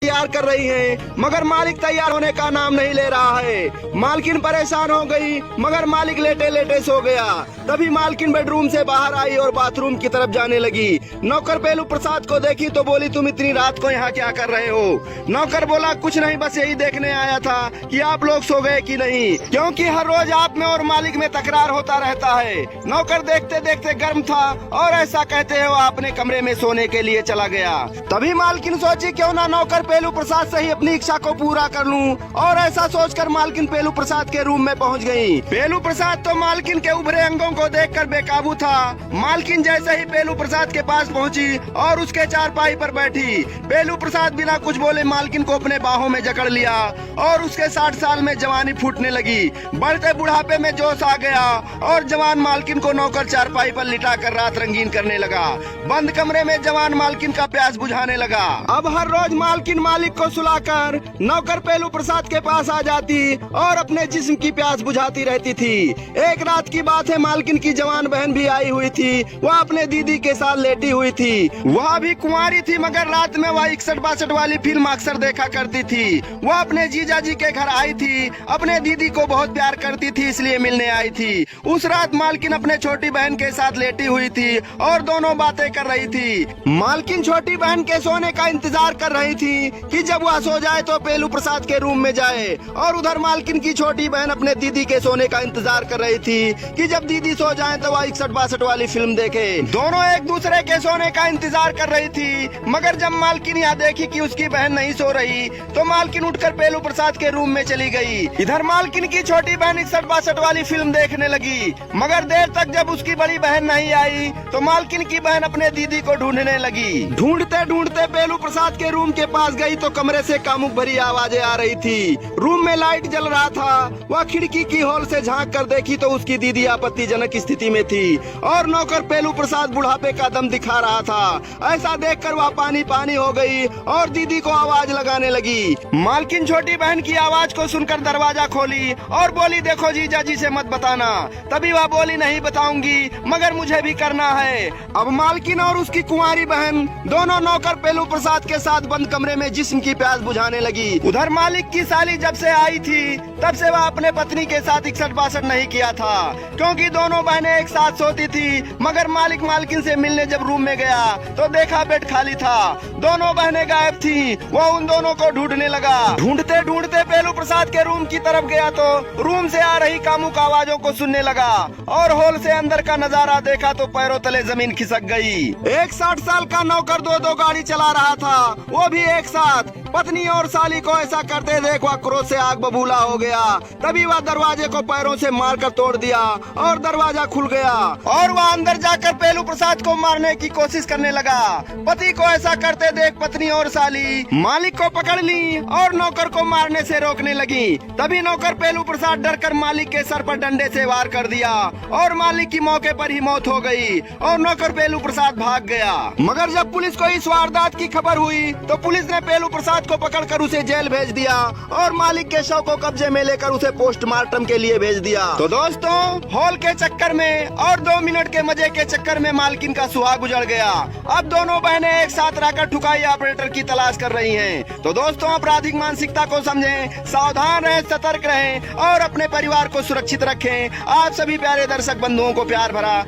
तैयार कर रही हैं, मगर मालिक तैयार होने का नाम नहीं ले रहा है। मालकिन परेशान हो गई, मगर मालिक लेटे लेटे सो गया। तभी मालकिन बेडरूम से बाहर आई और बाथरूम की तरफ जाने लगी। नौकर पेलू प्रसाद को देखी तो बोली, तुम इतनी रात को यहाँ क्या कर रहे हो? नौकर बोला, कुछ नहीं, बस यही देखने आया था कि आप लोग सो गए कि नहीं, क्योंकि हर रोज आप में और मालिक में तकरार होता रहता है। नौकर देखते देखते गर्म था और ऐसा कहते हो अपने कमरे में सोने के लिए चला गया। तभी मालकिन सोची, क्यों ना नौकर पेलू प्रसाद से ही अपनी इच्छा को पूरा कर लूं, और ऐसा सोचकर मालकिन पेलू प्रसाद के रूम में पहुंच गई। पेलू प्रसाद तो मालकिन के उभरे अंगों को देखकर बेकाबू था। मालकिन जैसे ही पेलू प्रसाद के पास पहुंची और उसके चारपाई पर बैठी, पेलू प्रसाद बिना कुछ बोले मालकिन को अपने बाहों में जकड़ लिया और उसके 60 साल में जवानी फूटने लगी। बढ़ते बुढ़ापे में जोश आ गया और जवान मालकिन को नौकर चारपाई पर लिटाकर रात रंगीन करने लगा। बंद कमरे में जवान मालकिन का प्यास बुझाने लगा। अब हर रोज मालकिन मालिक को सुलाकर नौकर पेलू प्रसाद के पास आ जाती और अपने जिस्म की प्यास बुझाती रहती थी। एक रात की बात है, मालकिन की जवान बहन भी आई हुई थी। वह अपने दीदी के साथ लेटी हुई थी। वह भी कुंवारी थी, मगर रात में वह 61-62 वाली फिल्म अक्सर देखा करती थी। वह अपने जीजा जी के घर आई थी, अपने दीदी को बहुत प्यार करती थी, इसलिए मिलने आई थी। उस रात मालकिन अपने छोटी बहन के साथ लेटी हुई थी और दोनों बातें कर रही थी। मालकिन छोटी बहन के सोने का इंतजार कर रही थी कि जब वह सो जाए तो पेलू प्रसाद के रूम में जाए, और उधर मालकिन की छोटी बहन अपने दीदी के सोने का इंतजार कर रही थी कि जब दीदी सो जाए तो वह 61-62 वाली फिल्म देखे। दोनों एक दूसरे के सोने का इंतजार कर रही थी, मगर जब मालकिन यहाँ देखी कि उसकी बहन नहीं सो रही तो मालकिन उठकर पेलू प्रसाद के रूम में चली गई। इधर मालकिन की छोटी बहन 61-62 वाली फिल्म देखने लगी, मगर देर तक जब उसकी बड़ी बहन नहीं आई तो मालकिन की बहन अपने दीदी को ढूंढने लगी। ढूंढते ढूंढते पेलू प्रसाद के रूम के पास गई तो कमरे से कामुक भरी आवाजें आ रही थी। रूम में लाइट जल रहा था। वह खिड़की की होल से झांक कर देखी तो उसकी दीदी आपत्तिजनक स्थिति में थी और नौकर पेलू प्रसाद बुढ़ापे का दम दिखा रहा था। ऐसा देखकर वह पानी पानी हो गई और दीदी को आवाज लगाने लगी। मालकिन छोटी बहन की आवाज को सुनकर दरवाजा खोली और बोली, देखो जीजा जी से मत बताना। तभी वह बोली, नहीं बताऊंगी, मगर मुझे भी करना है। अब मालकिन और उसकी कुंवारी बहन दोनों नौकर पेलू प्रसाद के साथ बंद कमरे में जिस्म की प्यास बुझाने लगी। उधर मालिक की साली जब से आई थी तब से वह अपने पत्नी के साथ 61-62 नहीं किया था, क्योंकि दोनों बहनें एक साथ सोती थी। मगर मालिक मालकिन से मिलने जब रूम में गया तो देखा बेड खाली था। दोनों बहनें गायब थी। वह उन दोनों को ढूंढने लगा। ढूंढते ढूंढते पेलू प्रसाद के रूम की तरफ गया तो रूम से आ रही कामुक आवाजों को सुनने लगा और हॉल से अंदर का नजारा देखा तो पैरों तले जमीन खिसक गई। एक 60 साल का नौकर दो गाड़ी चला रहा था, वो भी एक साथ। पत्नी और साली को ऐसा करते देख वह क्रोध से आग बबूला हो गया। तभी वह दरवाजे को पैरों से मारकर तोड़ दिया और दरवाजा खुल गया और वह अंदर जाकर पेलू प्रसाद को मारने की कोशिश करने लगा। पति को ऐसा करते देख पत्नी और साली मालिक को पकड़ ली और नौकर को मारने से रोकने लगी। तभी नौकर पेलू प्रसाद डरकर मालिक के सर पर डंडे से वार कर दिया और मालिक की मौके पर ही मौत हो गई और नौकर पेलू प्रसाद भाग गया। मगर जब पुलिस को इस वारदात की खबर हुई तो पुलिस ने पेलू प्रसाद को पकड़कर उसे जेल भेज दिया और मालिक के शव को कब्जे में लेकर उसे पोस्टमार्टम के लिए भेज दिया। तो दोस्तों, हॉल के चक्कर में और 2 मिनट के मजे के चक्कर में मालकिन का सुहाग उजड़ गया। अब दोनों बहनें एक साथ रहकर ठुकाई ऑपरेटर की तलाश कर रही हैं। तो दोस्तों, आपराधिक मानसिकता को समझें, सावधान रहें, सतर्क रहें और अपने परिवार को सुरक्षित रखें। आप सभी प्यारे दर्शक बंधुओं को प्यार भरा